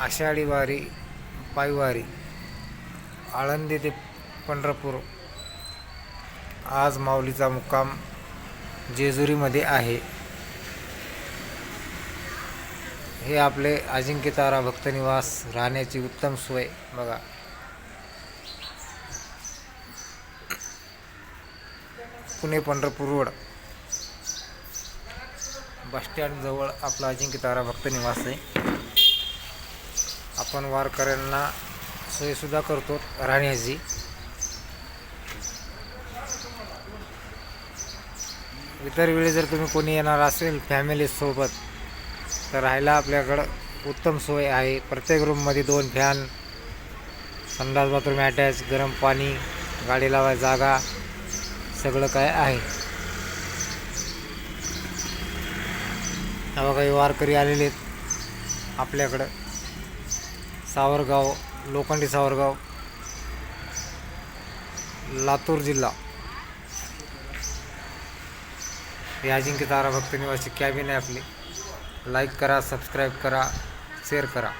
आषाढी वारी पायवारी आळंदी ते पंढरपूर। आज माऊलीचा मुक्काम जेजुरीमध्ये आहे। हे आपले अजिंक्य तारा भक्त निवास, राहण्याची उत्तम सोय बघा। Pune Pandharpur road bus stand जवळ आपला अजिंक्य तारा भक्त निवास आहे। आपण वारकऱ्यांना सोयीसुद्धा करतो राहण्याची। इतर वेळी जर तुम्ही कोणी येणार असेल फॅमिली सोबत तर राहायला आपल्याकडं उत्तम सोय आहे। प्रत्येक रूममध्ये 2 फॅन, संडास बाथरूम अटॅच, गरम पाणी, गाडी लावायची जागा, सगळं काय आहे। हा बघा वारकरी आलेले आहेत आपल्याकडं। सावरगाव, लोखंडी सावरगाव, लातूर जिल्हा। हे अजिंक्य तारा भक्त निवासी कॅबिन आहे आपली। लाईक करा, सबस्क्राईब करा, शेअर करा।